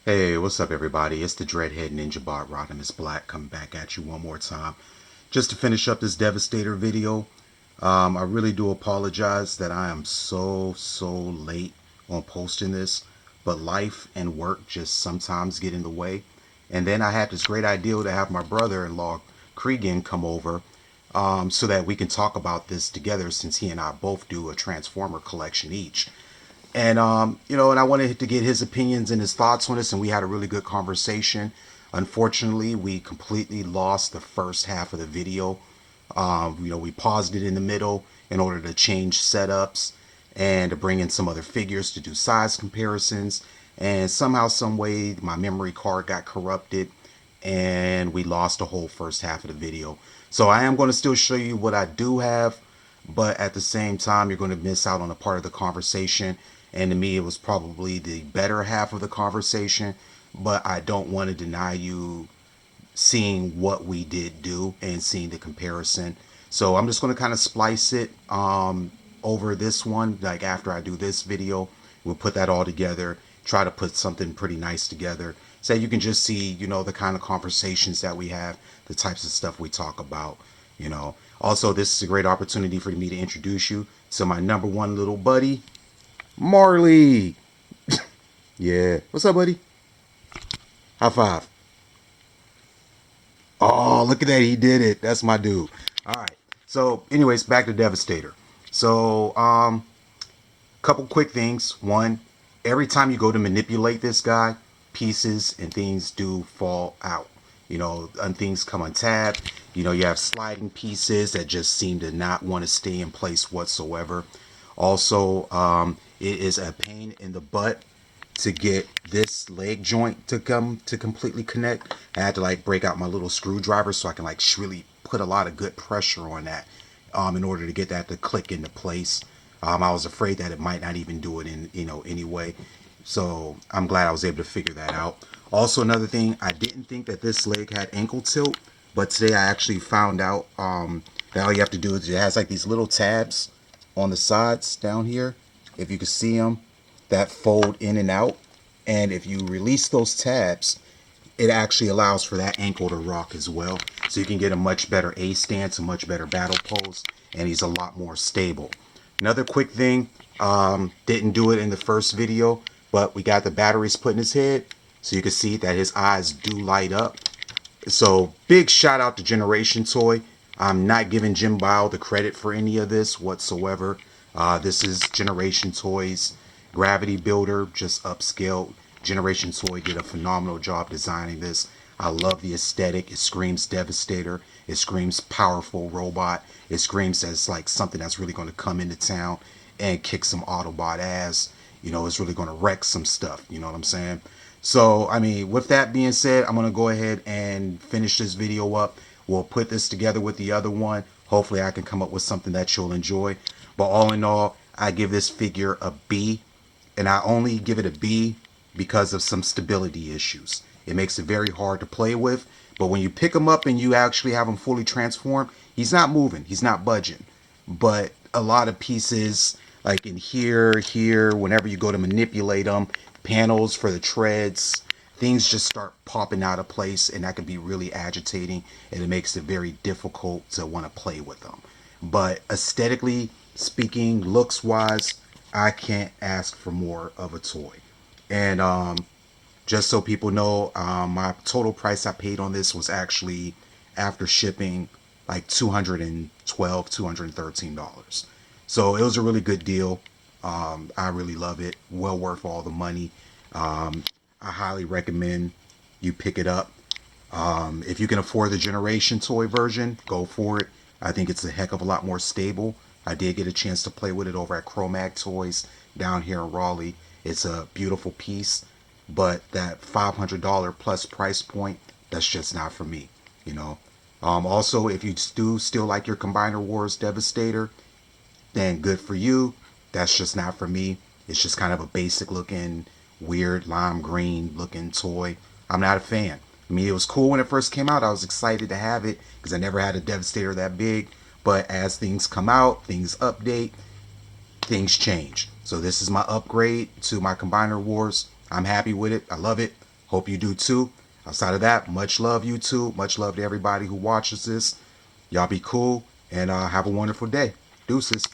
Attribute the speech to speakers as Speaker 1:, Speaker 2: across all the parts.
Speaker 1: Hey, what's up, everybody? It's the Dreadhead Ninja Bot Rodimus Black coming back at you one more time. Just to finish up this Devastator video, I really do apologize that I am so late on posting this, but life and work just sometimes get in the way. And then I had this great idea to have my brother-in-law, Cregan, come over so that we can talk about this together since he and I both do a Transformer collection each. And and I wanted to get his opinions and his thoughts on this, and we had a really good conversation. Unfortunately, we completely lost the first half of the video. We paused it in the middle in order to change setups and to bring in some other figures to do size comparisons. And somehow, some way, my memory card got corrupted, and we lost the whole first half of the video. So I am going to still show you what I do have, but at the same time, you're going to miss out on a part of the conversation. And to me, it was probably the better half of the conversation, but I don't want to deny you seeing what we did do and seeing the comparison. So I'm just going to kind of splice it over this one. Like after I do this video, we'll put that all together, try to put something pretty nice together. So you can just see, the kind of conversations that we have, the types of stuff we talk about. Also, this is a great opportunity for me to introduce you to my number one little buddy, Marley. Yeah. What's up, buddy? High five. Oh, look at that. He did it. That's my dude. All right. So, anyways, back to Devastator. So, couple quick things. One, every time you go to manipulate this guy, pieces and things do fall out. And things come untapped. You have sliding pieces that just seem to not want to stay in place whatsoever. Also, it is a pain in the butt to get this leg joint to come to completely connect. I had to break out my little screwdriver so I can really put a lot of good pressure on that in order to get that to click into place. I was afraid that it might not even do it in anyway. So I'm glad I was able to figure that out. Also, another thing, I didn't think that this leg had ankle tilt, but today I actually found out that all you have to do is it has these little tabs on the sides down here, if you can see them, that fold in and out. And if you release those tabs, it actually allows for that ankle to rock as well. So you can get a much better A stance, a much better battle pose, and he's a lot more stable. Another quick thing, didn't do it in the first video, but we got the batteries put in his head, so you can see that his eyes do light up. So big shout out to Generation Toy. I'm not giving JinBao the credit for any of this whatsoever. This is Generation Toy's Gravity Builder, just upscaled. Generation Toy did a phenomenal job designing this. I love the aesthetic. It screams Devastator. It screams powerful robot. It screams as something that's really going to come into town and kick some Autobot ass. It's really going to wreck some stuff. You know what I'm saying? So, with that being said, I'm going to go ahead and finish this video up. We'll put this together with the other one. Hopefully I can come up with something that you'll enjoy. But all in all, I give this figure a B. And I only give it a B because of some stability issues. It makes it very hard to play with. But when you pick him up and you actually have him fully transformed, he's not moving. He's not budging. But a lot of pieces, like in here, whenever you go to manipulate them, panels for the treads, things just start popping out of place, and that can be really agitating, and it makes it very difficult to want to play with them. But aesthetically speaking, looks wise, I can't ask for more of a toy. And just so people know, my total price I paid on this was actually, after shipping, like $212, $213. So it was a really good deal. I really love it. Well worth all the money. I highly recommend you pick it up. If you can afford the Generation Toy version, go for it. I think it's a heck of a lot more stable. I did get a chance to play with it over at Chromag Toys down here in Raleigh. It's a beautiful piece, but that $500 plus price point, that's just not for me, you know. Also, if you do still like your Combiner Wars Devastator, then good for you. That's just not for me. It's just kind of a basic looking, weird lime green looking toy. I'm not a fan. It was cool when it first came out. I was excited to have it because I never had a Devastator that big. But as things come out, things update, things change. So this is my upgrade to my Combiner Wars. I'm happy with it. I love it. Hope you do too. Outside of that, much love, YouTube. Much love to everybody who watches this. Y'all be cool and have a wonderful day. Deuces.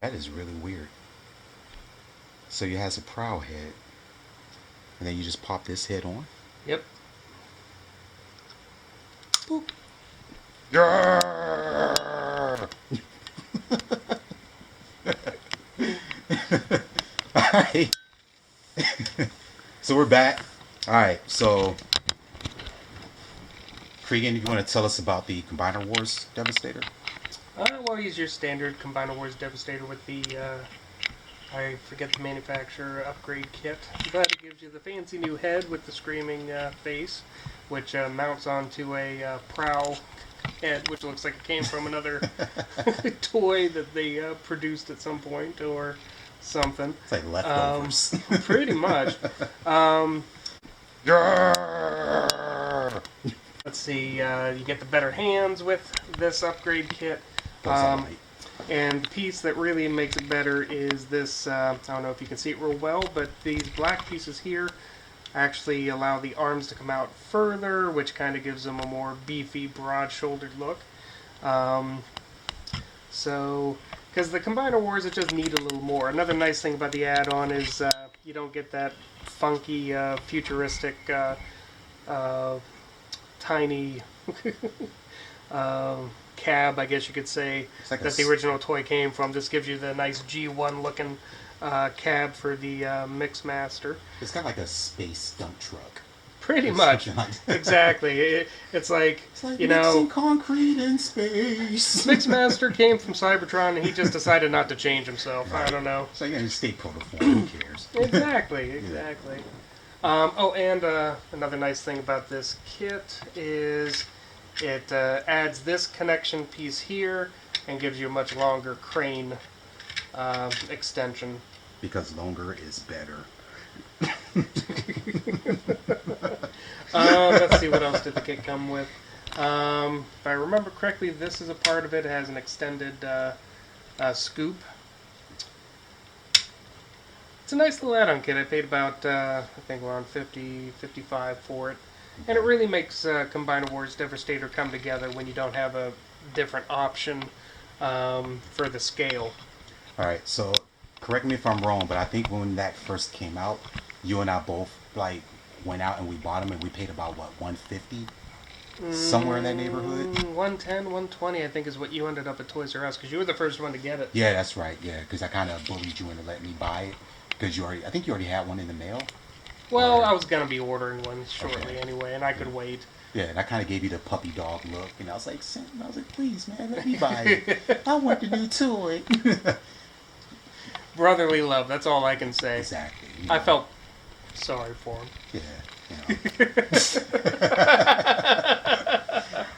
Speaker 1: That is really weird. So you has a prow head, and then you just pop this head on.
Speaker 2: Yep.
Speaker 1: Boop. Alright. So we're back. Alright, so Cregan, you want to tell us about the Combiner Wars Devastator?
Speaker 2: Well, use your standard Combiner Wars Devastator with the, I forget the manufacturer, upgrade kit. But it gives you the fancy new head with the screaming face, which mounts onto a prow head, which looks like it came from another toy that they produced at some point or something.
Speaker 1: It's like leftovers.
Speaker 2: Pretty much. Let's see, you get the better hands with this upgrade kit. And the piece that really makes it better is this, I don't know if you can see it real well, but these black pieces here actually allow the arms to come out further, which kind of gives them a more beefy, broad-shouldered look. So, because the Combiner Wars, it just need a little more. Another nice thing about the add-on is you don't get that funky, futuristic, tiny cab, I guess you could say, like that the original toy came from. This gives you the nice G1 looking cab for the Mixmaster.
Speaker 1: It's got like a space dump truck.
Speaker 2: Pretty much. Exactly. It's like, you know,
Speaker 1: concrete in space.
Speaker 2: Mixmaster came from Cybertron and he just decided not to change himself. Right. I don't know.
Speaker 1: So you're going to stay protoform. Who cares?
Speaker 2: Exactly. Oh, and another nice thing about this kit is it adds this connection piece here and gives you a much longer crane extension.
Speaker 1: Because longer is better.
Speaker 2: Let's see, what else did the kit come with? If I remember correctly, this is a part of it. It has an extended scoop. It's a nice little add-on kit. I paid about, I think around $50, $55 for it. And it really makes Combiner Wars Devastator come together when you don't have a different option for the scale.
Speaker 1: Alright, so correct me if I'm wrong, but I think when that first came out, you and I both like went out and we bought them and we paid about what, $150? Somewhere in that neighborhood?
Speaker 2: 110, 120 I think is what you ended up at Toys R Us, because you were the first one to get it.
Speaker 1: Yeah, that's right, yeah, because I kind of bullied you into letting me buy it, because I think you already had one in the mail.
Speaker 2: Well, I was going to be ordering one shortly anyway, and I could wait.
Speaker 1: Yeah, and I kind of gave you the puppy dog look, and I was like, please, man, let me buy it. I want the new toy.
Speaker 2: Brotherly love, that's all I can say.
Speaker 1: Exactly.
Speaker 2: I felt sorry for him.
Speaker 1: Yeah,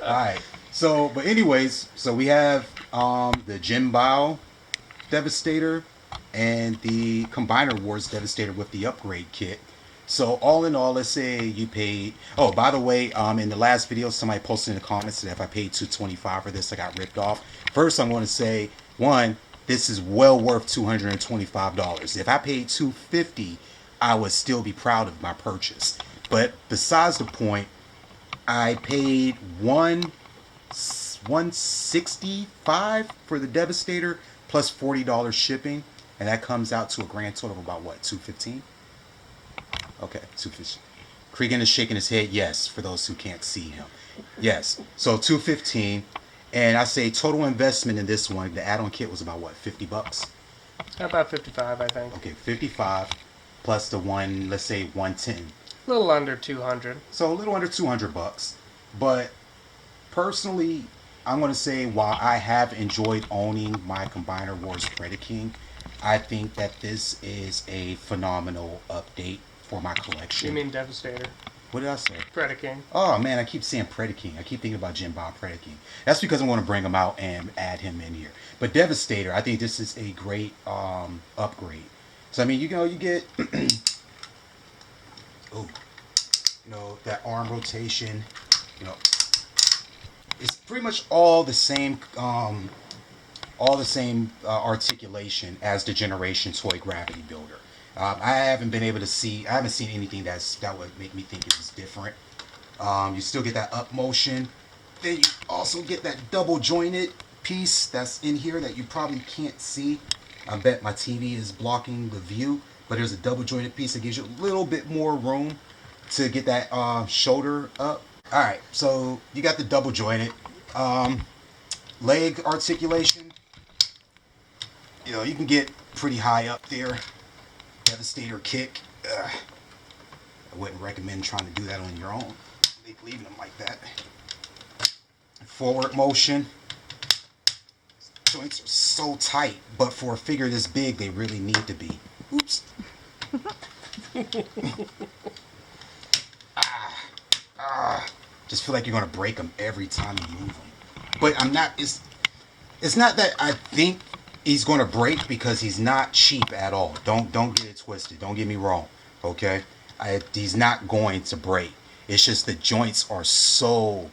Speaker 1: Alright, so, but anyways, so we have the JinBao Devastator and the Combiner Wars Devastator with the upgrade kit. So all in all, let's say you paid, oh, by the way, in the last video, somebody posted in the comments that if I paid $225 for this, I got ripped off. First, I'm going to say, one, this is well worth $225. If I paid $250, I would still be proud of my purchase. But besides the point, I paid $165 for the Devastator plus $40 shipping, and that comes out to a grand total of about what, $215? Okay, $215. Cregan is shaking his head yes, for those who can't see him. Yes, so $215, and I say total investment in this one, the add-on kit was about what, $50?
Speaker 2: About 55, I think.
Speaker 1: Okay, 55 plus the one, let's say 110.
Speaker 2: A little under 200.
Speaker 1: So a little under $200. But personally, I'm going to say while I have enjoyed owning my Combiner Wars Predaking, I think that this is a phenomenal update for my collection.
Speaker 2: You mean Devastator?
Speaker 1: What did I say?
Speaker 2: Predaking.
Speaker 1: Oh man, I keep saying Predaking. I keep thinking about JinBao Predaking. That's because I'm going to bring him out and add him in here. But Devastator, I think this is a great upgrade. So I mean, you know, you get that arm rotation. You know, it's pretty much all the same articulation as the Generation Toy Gravity Builder. I haven't been able to see. I haven't seen anything that would make me think it was different. You still get that up motion. Then you also get that double jointed piece that's in here that you probably can't see. I bet my TV is blocking the view, but there's a double jointed piece that gives you a little bit more room to get that shoulder up. All right, so you got the double jointed leg articulation. You know, you can get pretty high up there. Devastator kick. I wouldn't recommend trying to do that on your own. Leaving them like that. Forward motion. Joints are so tight, but for a figure this big, they really need to be. Oops. Just feel like you're gonna break them every time you move them. But I'm not. It's not that I think he's gonna break, because he's not cheap at all. Don't get it twisted. Don't get me wrong. Okay, he's not going to break. It's just the joints are so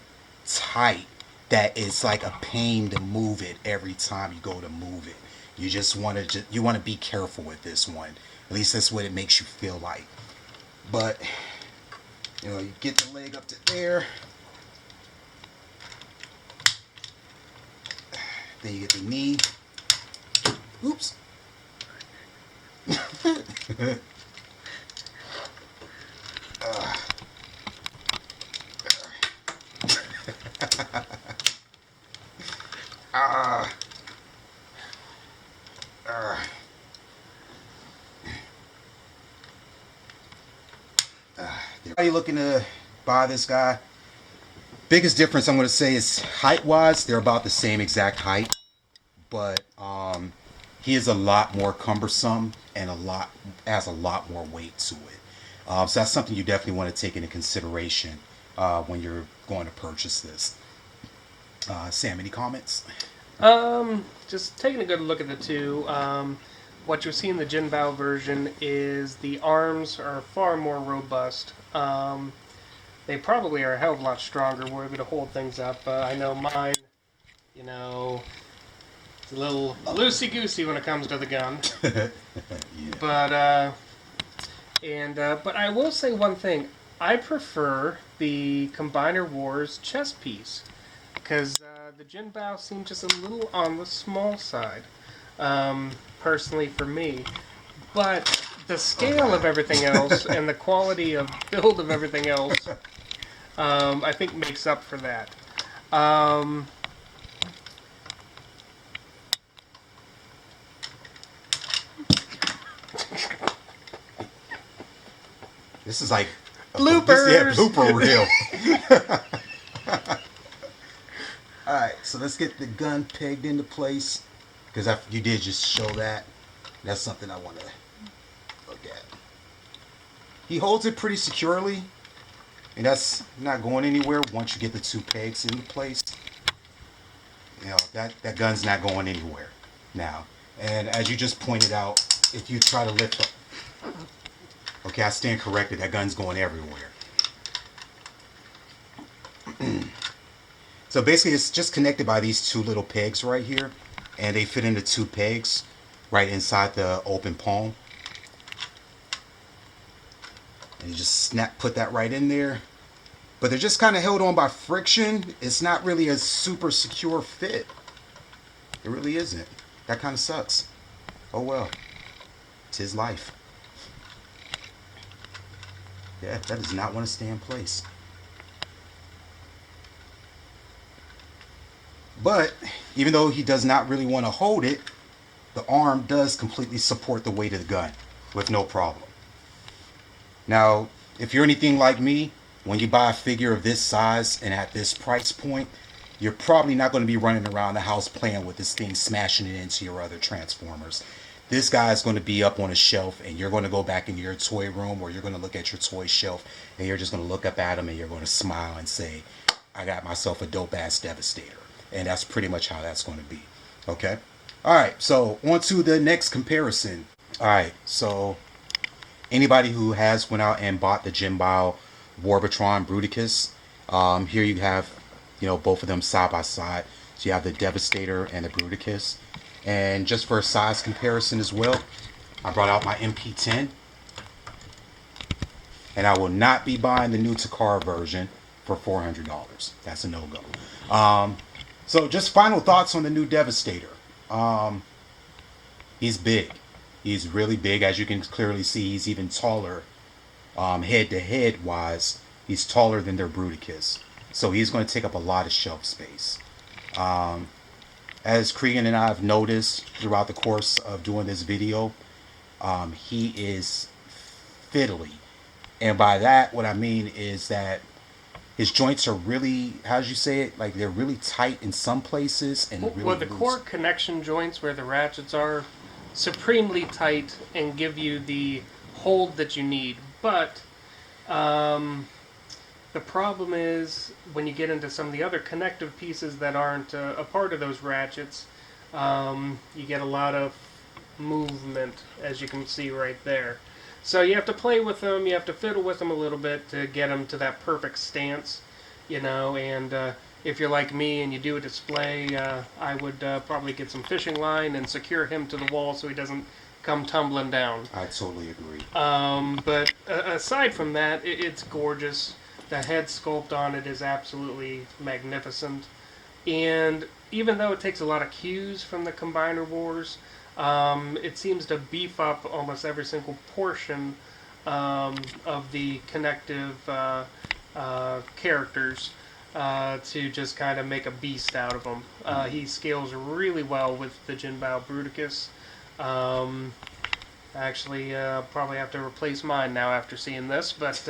Speaker 1: tight that it's like a pain to move it every time you go to move it. You just want to be careful with this one. At least that's what it makes you feel like. But you know, you get the leg up to there. Then you get the knee. Oops. Are you looking to buy this guy? Biggest difference I'm going to say is height-wise, they're about the same exact height, but he is a lot more cumbersome and has a lot more weight to it. So that's something you definitely want to take into consideration when you're going to purchase this. Sam, any comments?
Speaker 2: Just taking a good look at the two. What you'll see in the JinBao version is the arms are far more robust. They probably are a hell of a lot stronger. We're able to hold things up. I know mine, you know, it's a little loosey-goosey when it comes to the gun.
Speaker 1: Yeah.
Speaker 2: But I will say one thing. I prefer the Combiner Wars chest piece, because the JinBao seems just a little on the small side, personally for me. But the scale of everything else and the quality of build of everything else, I think makes up for that.
Speaker 1: This is like
Speaker 2: bloopers.
Speaker 1: Blooper reel. All right, so let's get the gun pegged into place, because you did just show that. That's something I want to look at. He holds it pretty securely, and that's not going anywhere once you get the two pegs into place. You know, that gun's not going anywhere now. And as you just pointed out, if you try to lift up, okay, I stand corrected, that gun's going everywhere. So basically it's just connected by these two little pegs right here, and they fit into two pegs right inside the open palm. And you just put that right in there. But they're just kind of held on by friction. It's not really a super secure fit. It really isn't. That kind of sucks. Oh well. It's his life. Yeah, that does not want to stay in place. But even though he does not really want to hold it, the arm does completely support the weight of the gun with no problem. Now, if you're anything like me, when you buy a figure of this size and at this price point, you're probably not going to be running around the house playing with this thing, smashing it into your other Transformers. This guy is going to be up on a shelf, and you're going to go back into your toy room, or you're going to look at your toy shelf, and you're just going to look up at him, and you're going to smile and say, I got myself a dope-ass Devastator. And that's pretty much how that's going to be. Okay? Alright, so on to the next comparison. Alright, so anybody who has went out and bought the JinBao Warbotron Bruticus, here you have, you know, both of them side by side. So you have the Devastator and the Bruticus. And just for a size comparison as well, I brought out my MP10. And I will not be buying the new Takara version for $400. That's a no-go. So just final thoughts on the new Devastator. He's big. He's really big. As you can clearly see, he's even taller. Head-to-head wise, he's taller than their Bruticus. So he's going to take up a lot of shelf space. As Cregan and I have noticed throughout the course of doing this video, he is fiddly. And by that, what I mean is that his joints are really, how did you say it? Like they're really tight in some places and really
Speaker 2: well, the
Speaker 1: loose.
Speaker 2: core connection joints where the ratchets are supremely tight and give you the hold that you need. But the problem is when you get into some of the other connective pieces that aren't a part of those ratchets, you get a lot of movement, as you can see right there. So you have to play with them, you have to fiddle with them a little bit to get them to that perfect stance, you know, and if you're like me and you do a display, I would probably get some fishing line and secure him to the wall so he doesn't come tumbling down.
Speaker 1: I totally agree.
Speaker 2: But aside from that, it's gorgeous. The head sculpt on it is absolutely magnificent. And even though it takes a lot of cues from the Combiner Wars, it seems to beef up almost every single portion of the connective characters to just kind of make a beast out of them. He scales really well with the JinBao Bruticus. Actually, probably have to replace mine now after seeing this, but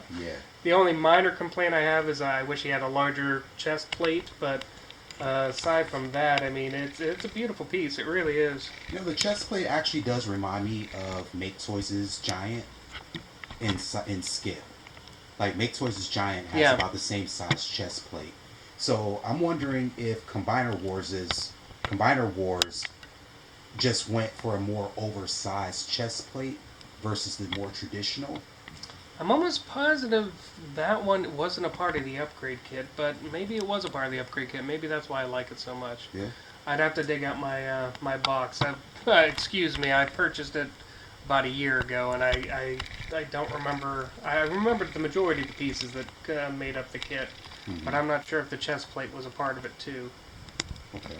Speaker 1: Yeah.
Speaker 2: the only minor complaint I have is I wish he had a larger chest plate, but aside from that, I mean, it's a beautiful piece. It really is.
Speaker 1: You know, the chest plate actually does remind me of Make Toys' Giant in scale. Like, Make Toys' Giant has about the same size chest plate. So, I'm wondering if Combiner Wars just went for a more oversized chest plate versus the more traditional.
Speaker 2: I'm almost positive that one wasn't a part of the upgrade kit, but maybe it was a part of the upgrade kit. Maybe that's why I like it so much.
Speaker 1: Yeah.
Speaker 2: I'd have to dig out my my box. Excuse me, I purchased it about a year ago, and I don't remember. I remembered the majority of the pieces that made up the kit, but I'm not sure if the chest plate was a part of it too.
Speaker 1: Okay.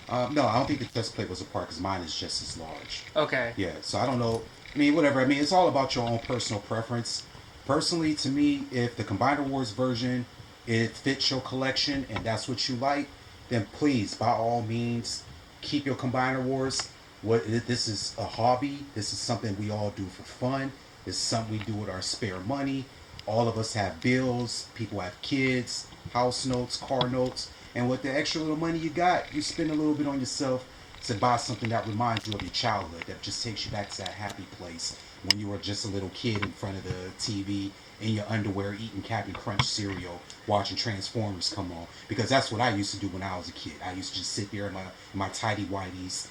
Speaker 1: No, I don't think the chest plate was a part because mine is just as large.
Speaker 2: Okay.
Speaker 1: Yeah, so I don't know. I mean, whatever. I mean, it's all about your own personal preference. Personally, to me, if the Combiner Wars version, it fits your collection and that's what you like, then please, by all means, keep your Combiner Wars. This is a hobby. This is something we all do for fun. This is something we do with our spare money. All of us have bills. People have kids, house notes, car notes. And with the extra little money you got, you spend a little bit on yourself to buy something that reminds you of your childhood, that just takes you back to that happy place when you were just a little kid in front of the TV in your underwear eating Captain Crunch cereal, watching Transformers come on. Because that's what I used to do when I was a kid. I used to just sit there in my tidy whities,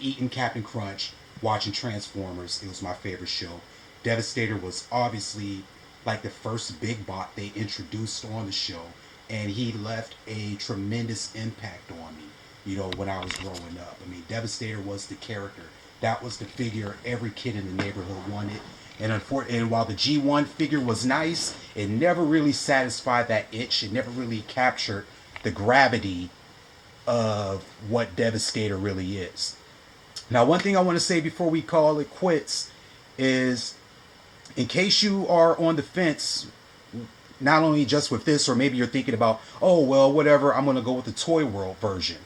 Speaker 1: eating Captain Crunch, watching Transformers. It was my favorite show. Devastator was obviously like the first big bot they introduced on the show, and he left a tremendous impact on me, you know, when I was growing up. I mean, Devastator was the character. That was the figure every kid in the neighborhood wanted. And while the G1 figure was nice, it never really satisfied that itch. It never really captured the gravity of what Devastator really is. Now, one thing I want to say before we call it quits is, in case you are on the fence, not only just with this, or maybe you're thinking about, oh, well, whatever, I'm going to go with the Toy World version.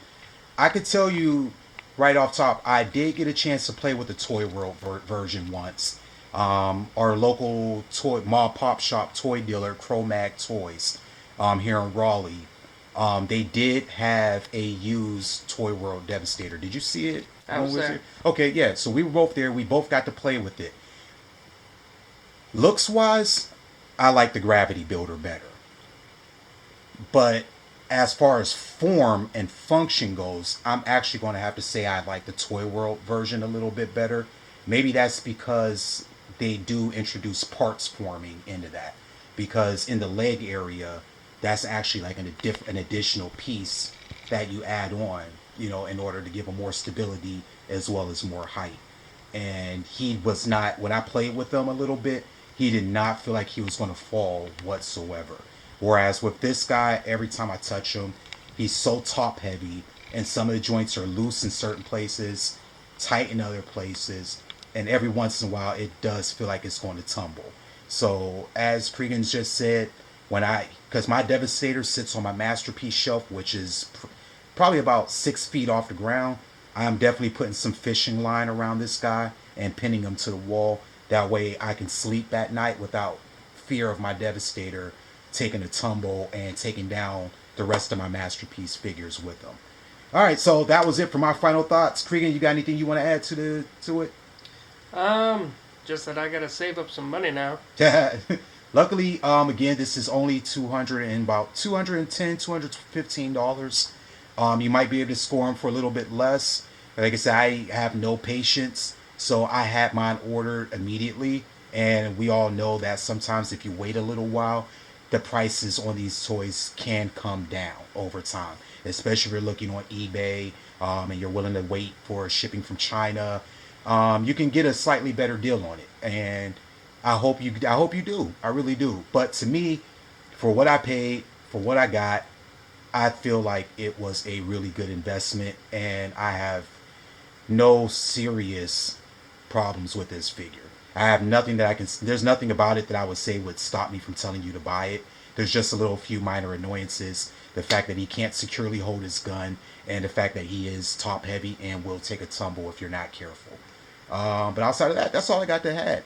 Speaker 1: I could tell you right off top, I did get a chance to play with the Toy World version once. Our local toy mall pop shop toy dealer, Cromag Toys, here in Raleigh, they did have a used Toy World Devastator. Did you see it?
Speaker 2: I was there.
Speaker 1: Okay, yeah. So we were both there. We both got to play with it. Looks wise, I like the Gravity Builder better. But as far as form and function goes, I'm actually going to have to say I like the Toy World version a little bit better. Maybe that's because they do introduce parts forming into that. Because in the leg area, that's actually like an additional piece that you add on, you know, in order to give them more stability as well as more height. and he was not, when I played with him a little bit, he did not feel like he was going to fall whatsoever. Whereas with this guy, every time I touch him, he's so top heavy, and some of the joints are loose in certain places, tight in other places, and every once in a while it does feel like it's going to tumble. So as Cregan's just said, because my Devastator sits on my masterpiece shelf, which is probably about 6 feet off the ground, I'm definitely putting some fishing line around this guy and pinning him to the wall. That way I can sleep at night without fear of my Devastator taking a tumble and taking down the rest of my masterpiece figures with him. All right, so that was it for my final thoughts. Cregan, you got anything you want to add to it?
Speaker 2: Just that I gotta save up some money now.
Speaker 1: Luckily, again, this is only $215. You might be able to score them for a little bit less. Like I said, I have no patience, so I had mine ordered immediately. And we all know that sometimes if you wait a little while, the prices on these toys can come down over time, especially if you're looking on eBay, and you're willing to wait for shipping from China. You can get a slightly better deal on it, and I hope you do. I really do. But to me, for what I paid, for what I got, I feel like it was a really good investment, and I have no serious problems with this figure. I have nothing that I can. There's nothing about it that I would say would stop me from telling you to buy it. There's just a little few minor annoyances. The fact that he can't securely hold his gun, and the fact that he is top heavy and will take a tumble if you're not careful. But outside of that, that's all I got to add.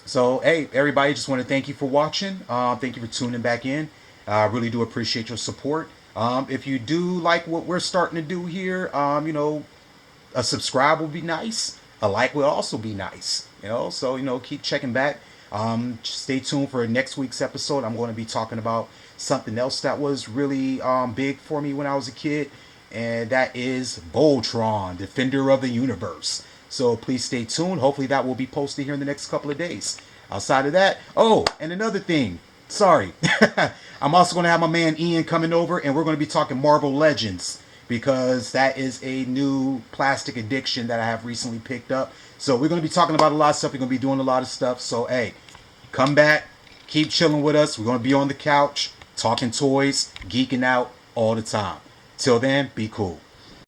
Speaker 1: So, hey, everybody, just want to thank you for watching. Thank you for tuning back in. I really do appreciate your support. If you do like what we're starting to do here, a subscribe would be nice. A like would also be nice. So, keep checking back. Stay tuned for next week's episode. I'm going to be talking about something else that was really big for me when I was a kid, and that is Voltron, Defender of the Universe. So please stay tuned. Hopefully that will be posted here in the next couple of days. Outside of that, oh, and another thing. Sorry. I'm also going to have my man Ian coming over, and we're going to be talking Marvel Legends, because that is a new plastic addiction that I have recently picked up. So we're going to be talking about a lot of stuff. We're going to be doing a lot of stuff. So, hey, come back. Keep chilling with us. We're going to be on the couch, talking toys, geeking out all the time. Till then, be cool.